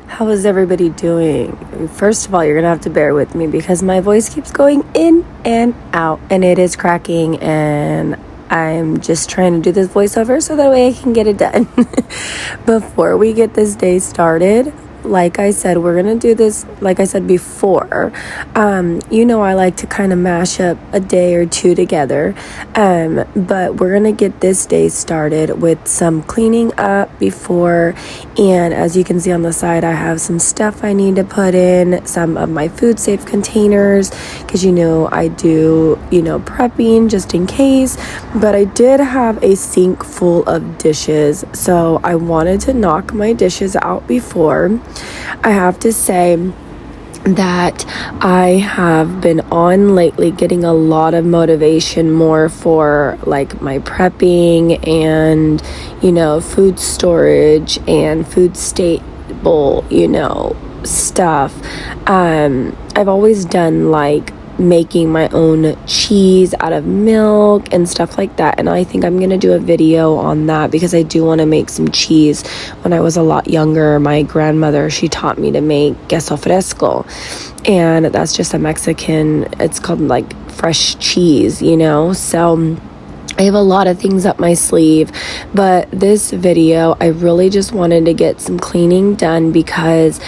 How is everybody doing? First of all, you're gonna have to bear with me because my voice keeps going in and out and it is cracking, and I'm just trying to do this voiceover so that way I can get it done. Before we get this day started, like I said, we're gonna do this like I said before. I like to kind of mash up a day or two together, but we're gonna get this day started with some cleaning up before. And as you can see on the side, I have some stuff I need to put in, some of my food safe containers, because I do prepping just in case. But I did have a sink full of dishes, so I wanted to knock my dishes out before. I have to say that I have been on lately getting a lot of motivation more for like my prepping and food storage and food stable stuff. I've always done like making my own cheese out of milk and stuff like that, and I think I'm gonna do a video on that because I do want to make some cheese. When I was a lot younger, my grandmother, she taught me to make queso fresco, and that's just a Mexican, it's called like fresh cheese, so I have a lot of things up my sleeve. But this video, I really just wanted to get some cleaning done because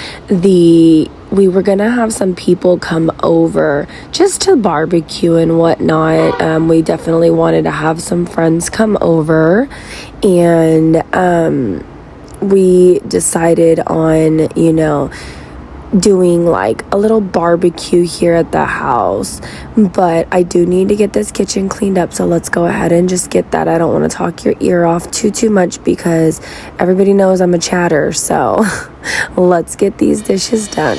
we were gonna have some people come over just to barbecue and whatnot. We definitely wanted to have some friends come over, and we decided on doing like a little barbecue here at the house. But I do need to get this kitchen cleaned up, so let's go ahead and just get that. I don't want to talk your ear off too much because everybody knows I'm a chatter, so let's get these dishes done.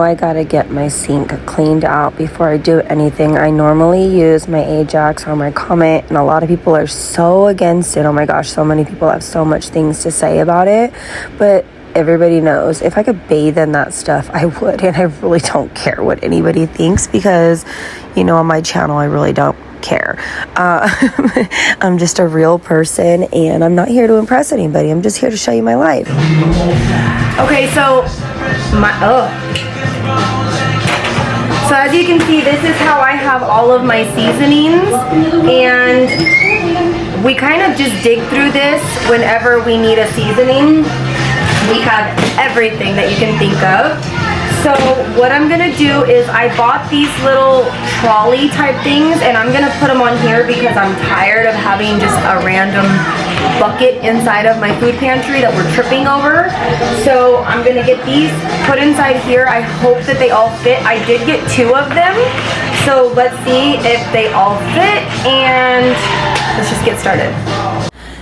I gotta get my sink cleaned out before I do anything. I normally use my Ajax or my Comet, and a lot of people are so against it. Oh my gosh, so many people have so much things to say about it, but everybody knows if I could bathe in that stuff, I would, and I really don't care what anybody thinks because, on my channel, I really don't care. I'm just a real person, and I'm not here to impress anybody. I'm just here to show you my life. Okay, so as you can see, this is how I have all of my seasonings, and we kind of just dig through this whenever we need a seasoning. We have everything that you can think of. So what I'm gonna do is I bought these little trolley type things, and I'm gonna put them on here because I'm tired of having just a random bucket inside of my food pantry that we're tripping over. So I'm gonna get these put inside here. I hope that they all fit. I did get 2 of them, so let's see if they all fit, and let's just get started.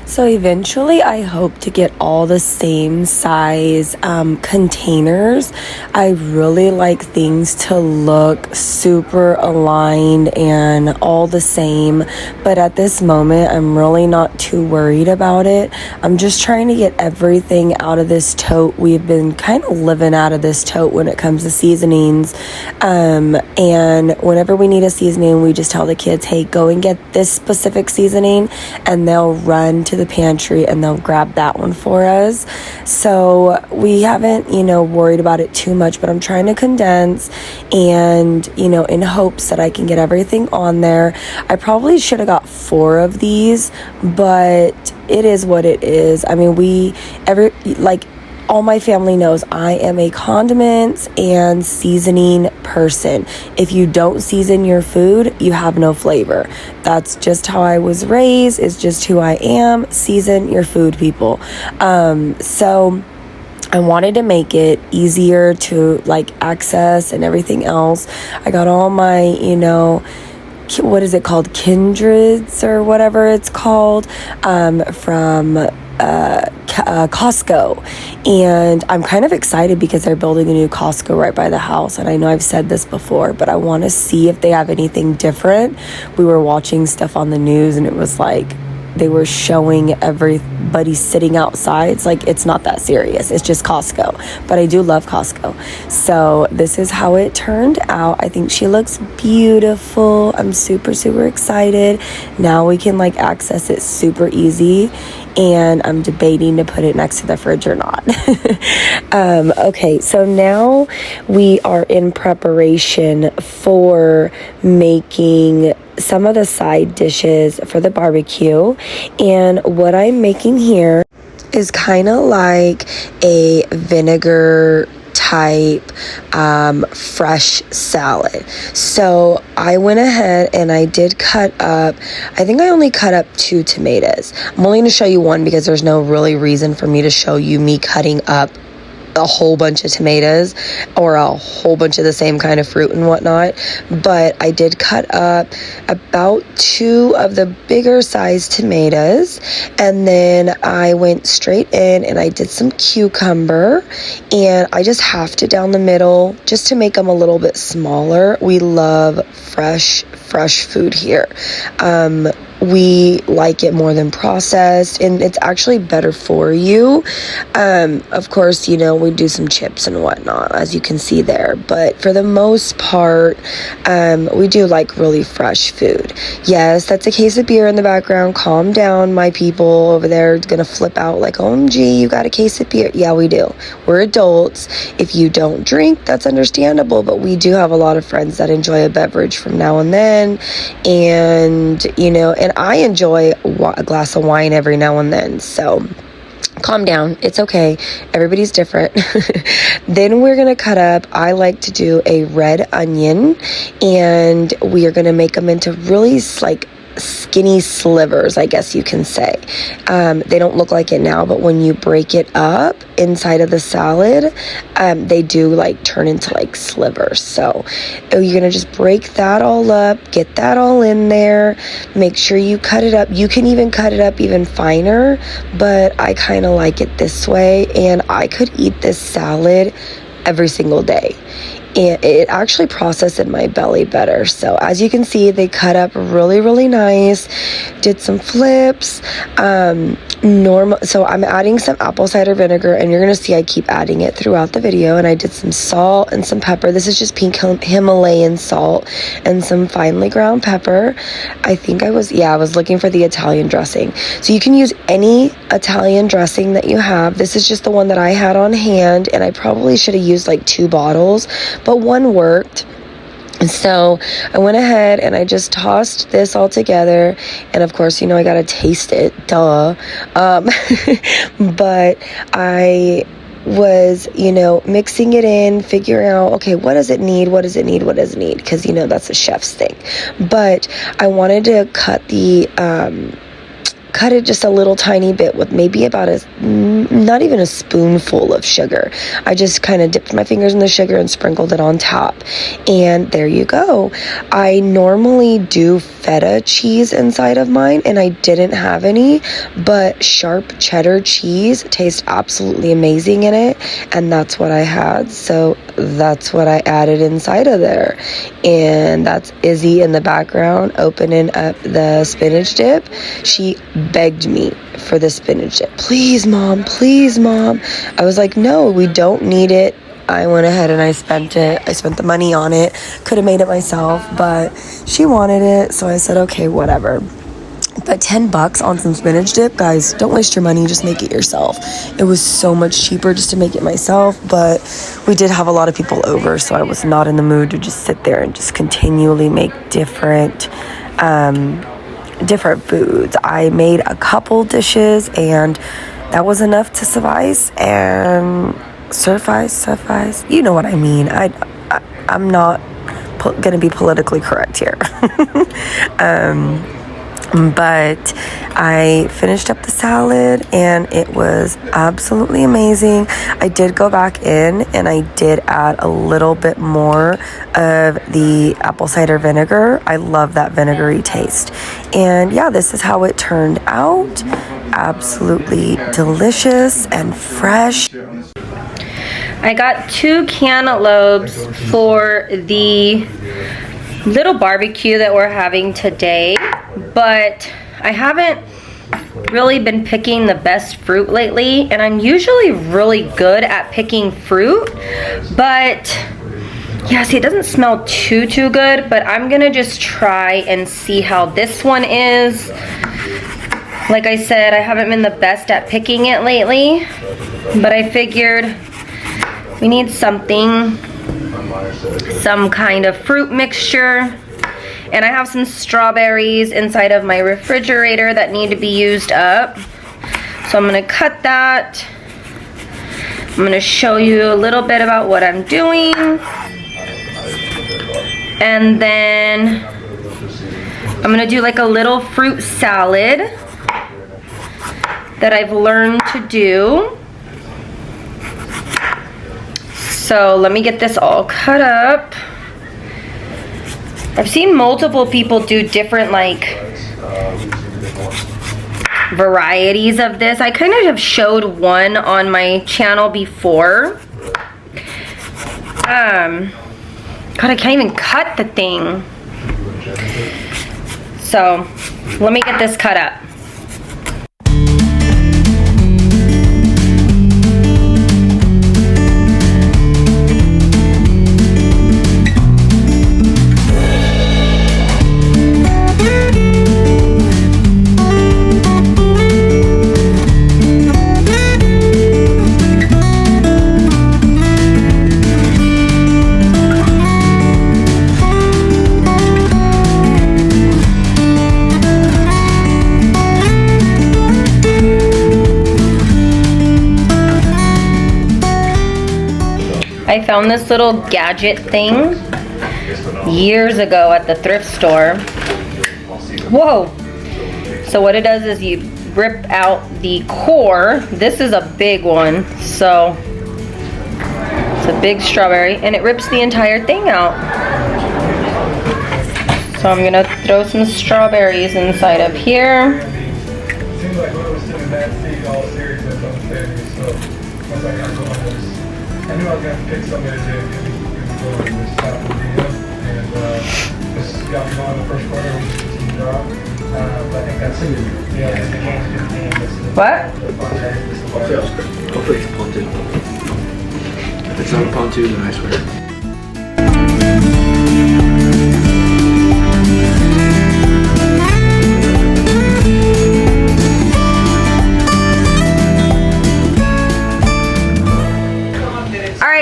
So eventually I hope to get all the same size containers. I really like things to look super aligned and all the same, but at this moment I'm really not too worried about it. I'm just trying to get everything out of this tote. We've been kind of living out of this tote when it comes to seasonings, and whenever we need a seasoning, we just tell the kids, hey, go and get this specific seasoning, and they'll run to the pantry and they'll grab that one for us. So we haven't worried about it too much, but I'm trying to condense, and in hopes that I can get everything on there. I probably should have got 4 of these, but it is what it is. I mean, all my family knows I am a condiments and seasoning person. If you don't season your food, you have no flavor. That's just how I was raised. It's just who I am. Season your food, people. So I wanted to make it easier to access and everything else. I got all my, what is it called? Kindreds or whatever it's called, from Costco. And I'm kind of excited because they're building a new Costco right by the house. And I know I've said this before, but I want to see if they have anything different. We were watching stuff on the news and it was like they were showing everybody sitting outside. It's like, it's not that serious. It's just Costco. But I do love Costco. So this is how it turned out. I think she looks beautiful. I'm super, super excited. Now we can like access it super easy. And I'm debating to put it next to the fridge or not. Okay, so now we are in preparation for making some of the side dishes for the barbecue. And what I'm making here is kind of like a vinegar type fresh salad. So I went ahead and I did cut up, I think I only cut up 2 tomatoes. I'm only going to show you one because there's no really reason for me to show you me cutting up a whole bunch of tomatoes or a whole bunch of the same kind of fruit and whatnot. But I did cut up about 2 of the bigger size tomatoes, and then I went straight in and I did some cucumber, and I just halved it down the middle just to make them a little bit smaller. We love fresh food here. We like it more than processed, and it's actually better for you. Of course, you know, we do some chips and whatnot, as you can see there, but for the most part, we do like really fresh food. Yes, that's a case of beer in the background. Calm down, my people over there are gonna flip out like, OMG, you got a case of beer. Yeah, we do. We're adults. If you don't drink, that's understandable, but we do have a lot of friends that enjoy a beverage from now and then, and you know, and I enjoy a glass of wine every now and then, so calm down. It's okay. Everybody's different. Then we're going to cut up, I like to do a red onion, and we are going to make them into really like skinny slivers, I guess you can say. They don't look like it now, but when you break it up inside of the salad, they do like turn into like slivers. So you're gonna just break that all up, get that all in there, make sure you cut it up. You can even cut it up even finer, but I kind of like it this way, and I could eat this salad every single day. And it actually processed in my belly better. So as you can see, they cut up really, really nice. Did some flips. So I'm adding some apple cider vinegar, and you're gonna see I keep adding it throughout the video. And I did some salt and some pepper. This is just pink Himalayan salt and some finely ground pepper. I was looking for the Italian dressing. So you can use any Italian dressing that you have. This is just the one that I had on hand, and I probably should have used like 2 bottles, but one worked. So I went ahead and I just tossed this all together, and of course, you know, I gotta taste it, duh. But I was, you know, mixing it in, figuring out, okay, what does it need, because, you know, that's a chef's thing. But I wanted to cut it just a little tiny bit with maybe about not even a spoonful of sugar. I just kind of dipped my fingers in the sugar and sprinkled it on top. And there you go. I normally do feta cheese inside of mine, and I didn't have any, but sharp cheddar cheese tastes absolutely amazing in it, and that's what I had. So that's what I added inside of there. And that's Izzy in the background opening up the spinach dip. She begged me for the spinach dip. Please, mom. I was like, no, we don't need it. I went ahead and I spent it. I spent the money on it. Could have made it myself, but she wanted it, so I said, okay, whatever. But $10 on some spinach dip, guys, don't waste your money, just make it yourself. It was so much cheaper just to make it myself, but we did have a lot of people over, so I was not in the mood to just sit there and just continually make different foods. I made a couple dishes, and that was enough to suffice. You know what I mean. I'm not gonna be politically correct here. But I finished up the salad and it was absolutely amazing. I did go back in and I did add a little bit more of the apple cider vinegar. I love that vinegary taste. And yeah, this is how it turned out. Absolutely delicious and fresh. I got 2 cantaloupes for the little barbecue that we're having today, but I haven't really been picking the best fruit lately, and I'm usually really good at picking fruit, but yeah, see, it doesn't smell too good, but I'm gonna just try and see how this one is. Like I said, I haven't been the best at picking it lately, but I figured we need something, some kind of fruit mixture. And I have some strawberries inside of my refrigerator that need to be used up. So I'm gonna cut that. I'm gonna show you a little bit about what I'm doing. And then I'm gonna do like a little fruit salad that I've learned to do. So let me get this all cut up. I've seen multiple people do different like varieties of this. I kind of have showed one on my channel before. God, I can't even cut the thing. So let me get this cut up. I found this little gadget thing years ago at the thrift store. Whoa! So what it does is you rip out the core. This is a big one, so it's a big strawberry, and it rips the entire thing out. So I'm gonna throw some strawberries inside of here. Seems like when I was doing that thing all serious on Saturday, so once I got going, I knew I was going to pick somebody to go in this type of video, and this got me on the first quarter, which is a team job. But I think that's it. Yeah, the game's 15. What? Hopefully it's a pontoon. If it's not a pontoon, then I swear.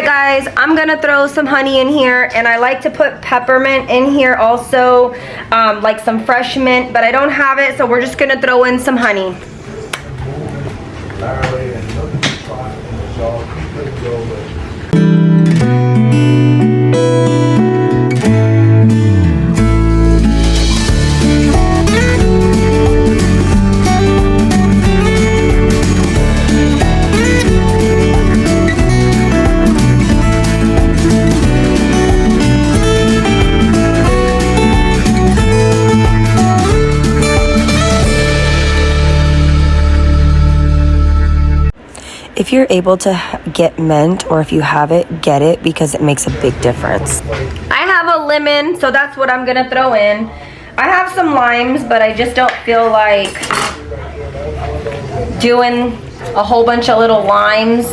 Guys, I'm gonna throw some honey in here, and I like to put peppermint in here also, like some fresh mint, but I don't have it, so we're just gonna throw in some honey. If you're able to get mint, or if you have it, get it, because it makes a big difference. I have a lemon, so that's what I'm gonna throw in. I have some limes, but I just don't feel like doing a whole bunch of little limes.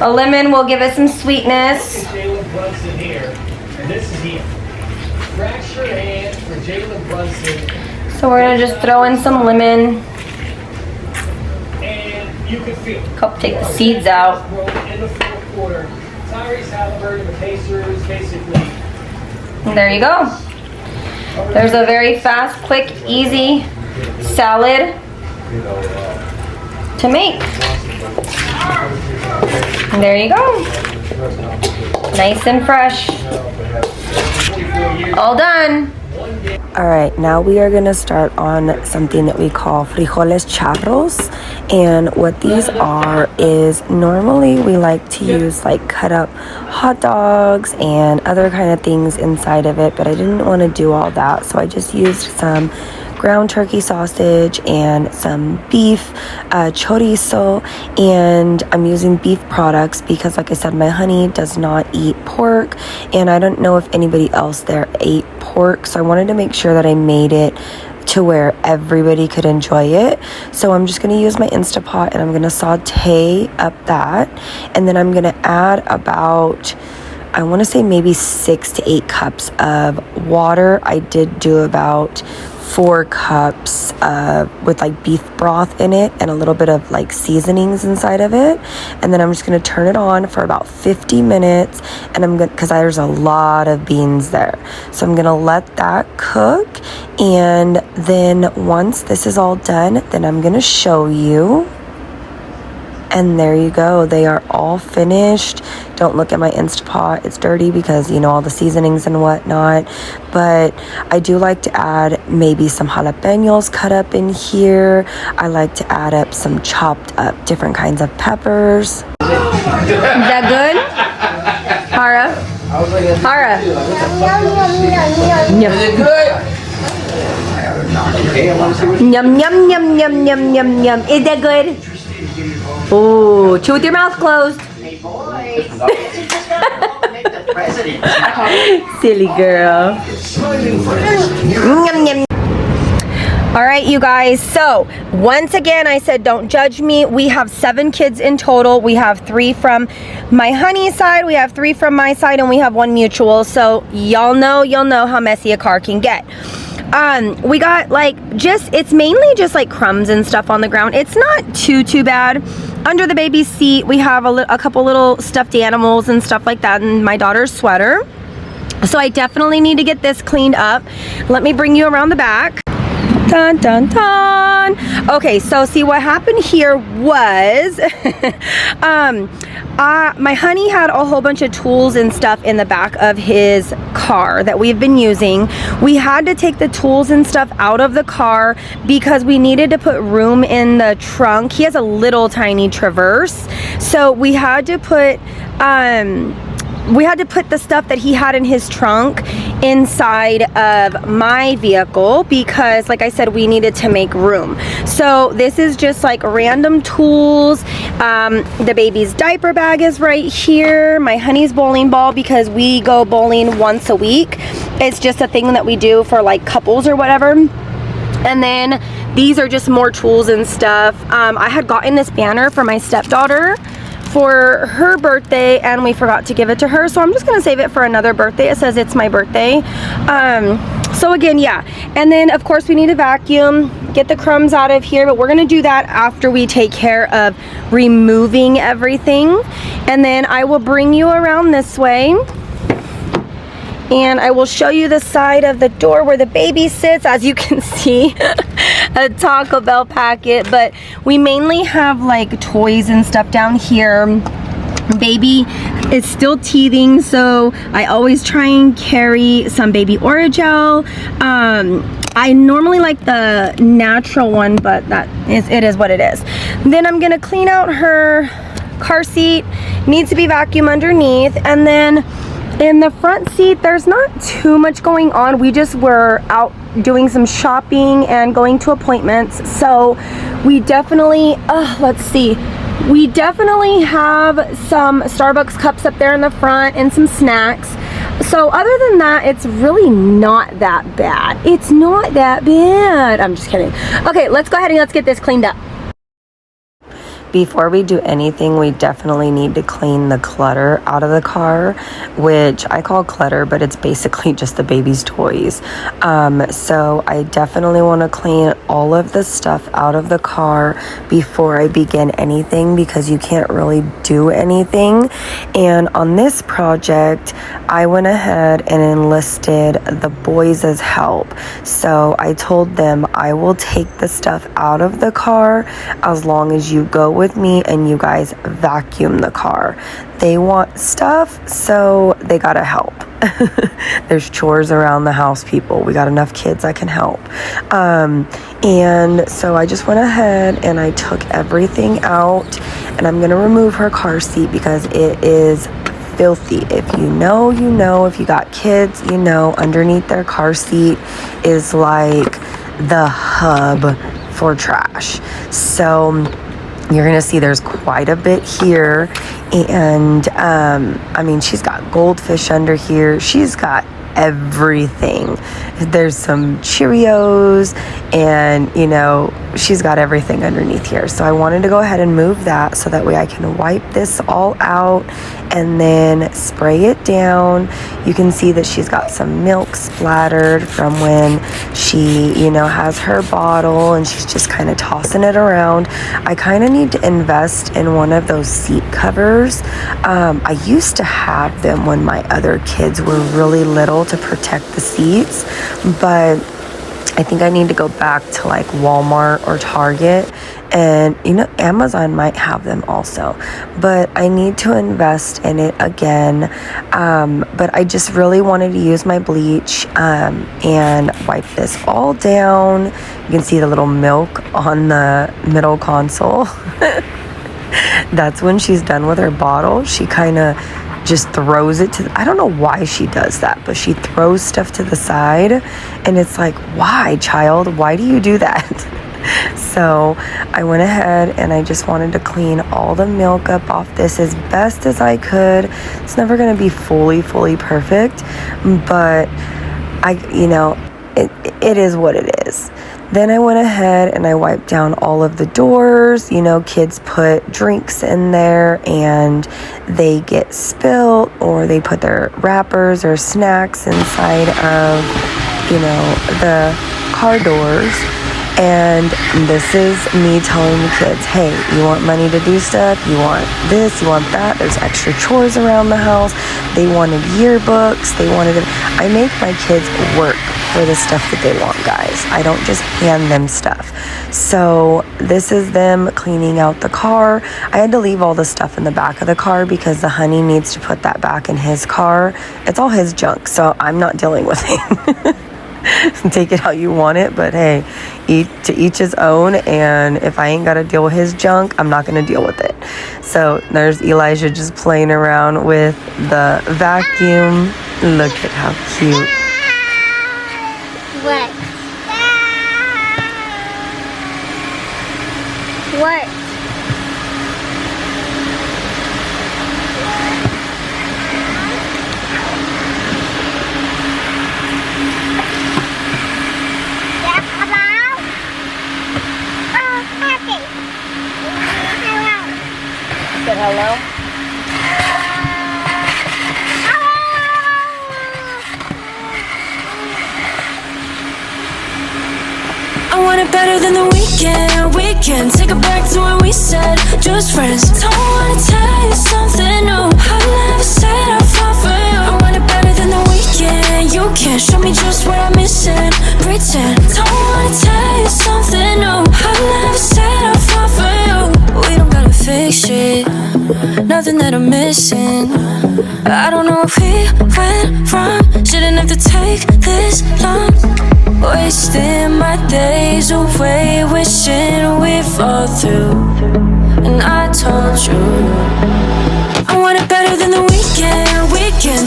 A lemon will give it some sweetness. So we're gonna just throw in some lemon. Take the seeds out. And there you go. There's a very fast, quick, easy salad to make. And there you go. Nice and fresh. All done. All right, now we are gonna start on something that we call frijoles charros. And what these are is normally we like to use like cut up hot dogs and other kind of things inside of it, but I didn't want to do all that. So I just used some ground turkey sausage and some beef chorizo, and I'm using beef products because, like I said, my honey does not eat pork, and I don't know if anybody else there ate pork, so I wanted to make sure that I made it to where everybody could enjoy it. So I'm just going to use my Instapot and I'm going to saute up that, and then I'm going to add about, I want to say maybe 6 to 8 cups of water. I did do about 4 cups with like beef broth in it and a little bit of like seasonings inside of it. And then I'm just going to turn it on for about 50 minutes, and I'm going to, because there's a lot of beans there, so I'm going to let that cook. And then once this is all done, then I'm going to show you. And there you go, they are all finished. Don't look at my Instapot, it's dirty because, you know, all the seasonings and whatnot. But I do like to add maybe some jalapenos cut up in here. I like to add up some chopped up different kinds of peppers. Is that good? Hara? Hara? Yum. Is it good? Yum, yum, yum, yum, yum, yum, yum. Is that good? Oh, chew with your mouth closed. Hey, boys. Silly girl. All right, you guys. So once again, I said don't judge me. We have 7 kids in total. We have 3 from my honey side, we have 3 from my side, and we have 1 mutual. So you'll know how messy a car can get. We got like it's mainly just like crumbs and stuff on the ground. It's not too bad. Under the baby's seat, we have a couple little stuffed animals and stuff like that, and my daughter's sweater. So I definitely need to get this cleaned up. Let me bring you around the back. Dun, dun, dun. Okay, so see what happened here was my honey had a whole bunch of tools and stuff in the back of his car that we've been using. We had to take the tools and stuff out of the car because we needed to put room in the trunk. He has a little tiny Traverse, so we had to put the stuff that he had in his trunk inside of my vehicle because, like I said, we needed to make room. So this is just like random tools. The baby's diaper bag is right here. My honey's bowling ball, because we go bowling once a week. It's just a thing that we do for like couples or whatever. And then these are just more tools and stuff. I had gotten this banner for my stepdaughter for her birthday, and we forgot to give it to her, so I'm just gonna save it for another birthday. It says it's my birthday. So again, yeah. And then of course we need to vacuum, get the crumbs out of here, but we're gonna do that after we take care of removing everything. And then I will bring you around this way, and I will show you the side of the door where the baby sits. As you can see, a Taco Bell packet, but we mainly have like toys and stuff down here. Baby is still teething, so I always try and carry some baby Orajel. I normally like the natural one, but it is what it is. Then I'm gonna clean out her car seat. Needs to be vacuumed underneath, and then in the front seat, there's not too much going on. We just were out doing some shopping and going to appointments. So we definitely, let's see. We definitely have some Starbucks cups up there in the front and some snacks. So other than that, it's really not that bad. It's not that bad. I'm just kidding. Okay, let's go ahead and let's get this cleaned up. Before we do anything, we definitely need to clean the clutter out of the car, which I call clutter, but it's basically just the baby's toys. So I definitely want to clean all of the stuff out of the car before I begin anything, because you can't really do anything. And on this project, I went ahead and enlisted the boys as help. So I told them I will take the stuff out of the car as long as you go with with me and you guys vacuum the car. They want stuff, so they gotta help. There's chores around the house, people. We got enough kids I can help. And so I just went ahead and I took everything out, and I'm gonna remove her car seat because it is filthy. If you know, you know. If you got kids, you know, underneath their car seat is like the hub for trash. So you're gonna see there's quite a bit here, and I mean, she's got goldfish under here. She's got everything. There's some Cheerios, and you know, she's got everything underneath here. So I wanted to go ahead and move that so that way I can wipe this all out and then spray it down. You can see that she's got some milk splattered from when she, you know, has her bottle, and she's just kind of tossing it around. I kind of need to invest in one of those seat covers. I used to have them when my other kids were really little to protect the seats, but I think I need to go back to like Walmart or Target, and you know, Amazon might have them also, but I need to invest in it again. But I just really wanted to use my bleach and wipe this all down. You can see the little milk on the middle console. That's when she's done with her bottle. She kind of just throws it to, I don't know why she does that, but she throws stuff to the side, and it's like, why, child? Why do you do that? So I went ahead and I just wanted to clean all the milk up off this as best as I could. It's never going to be fully perfect, but you know, it is what it is. Then I went ahead and I wiped down all of the doors. You know, kids put drinks in there and they get spilt, or they put their wrappers or snacks inside of, you know, the car doors. And this is me telling the kids, hey, you want money to do stuff? You want this, you want that? There's extra chores around the house. They wanted yearbooks. They wanted it. I make my kids work for the stuff that they want, guys. I don't just hand them stuff. So this is them cleaning out the car. I had to leave all the stuff in the back of the car because the honey needs to put that back in his car. It's all his junk, so I'm not dealing with it. Take it how you want it, but hey, to each his own, and if I ain't got to deal with his junk, I'm not going to deal with it. So there's Elijah just playing around with the vacuum. Look at how cute. What? What? Said hello. I want it better than the weekend. Take it back to when we said just friends. Don't wanna tell you something new. I never said I fall for you. I want it better than the weekend. You can't show me just what I'm missing. Pretend. Don't wanna tell you something new. I never said I fall for you. We don't gotta fix shit. Nothing that I'm missing. I don't know if we went wrong. Shouldn't have to take this long. Wasting my days away, wishing we fall through. And I told you I want it better than the weekend.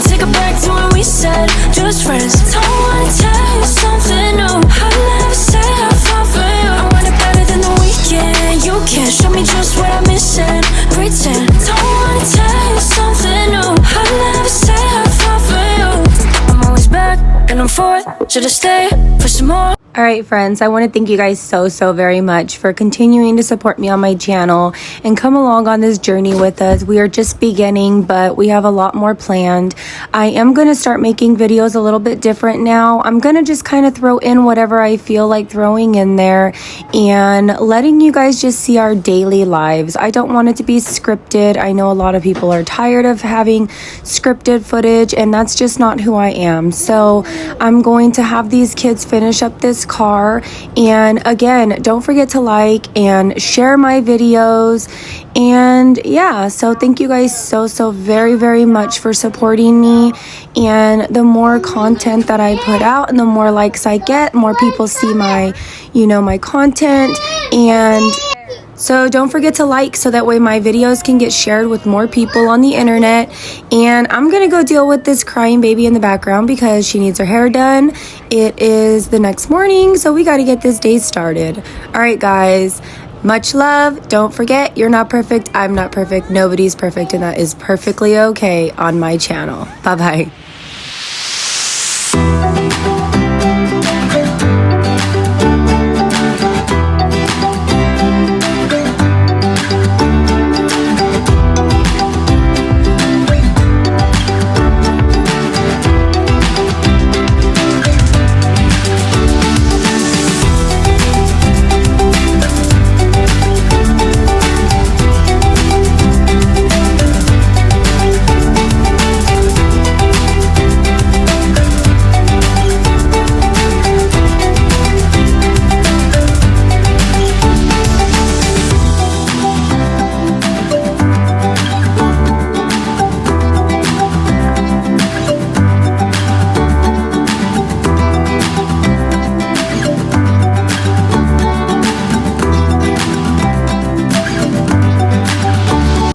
Take it back to when we said just friends. Don't wanna tell you something new. I never said I fall for you. I want it better than the weekend. You can't show me just what I'm missing. Pretend. Don't wanna tell you something new. I never said I fall for you. I'm always back and I'm forth. Should've stayed for some more. All right, friends, I want to thank you guys so very much for continuing to support me on my channel and come along on this journey with us. We are just beginning, but we have a lot more planned. I am going to start making videos a little bit different now. I'm going to just kind of throw in whatever I feel like throwing in there and letting you guys just see our daily lives. I don't want it to be scripted. I know a lot of people are tired of having scripted footage, and that's just not who I am. So I'm going to have these kids finish up this car. And again, don't forget to like and share my videos. And yeah, so thank you guys so very, very much for supporting me. And the more content that I put out and the more likes I get, more people see my, my content. And so don't forget to like so that way my videos can get shared with more people on the internet. And I'm gonna go deal with this crying baby in the background because she needs her hair done. It is the next morning, so we gotta get this day started. All right, guys, much love. Don't forget, you're not perfect, I'm not perfect, nobody's perfect, and that is perfectly okay on my channel. Bye-bye.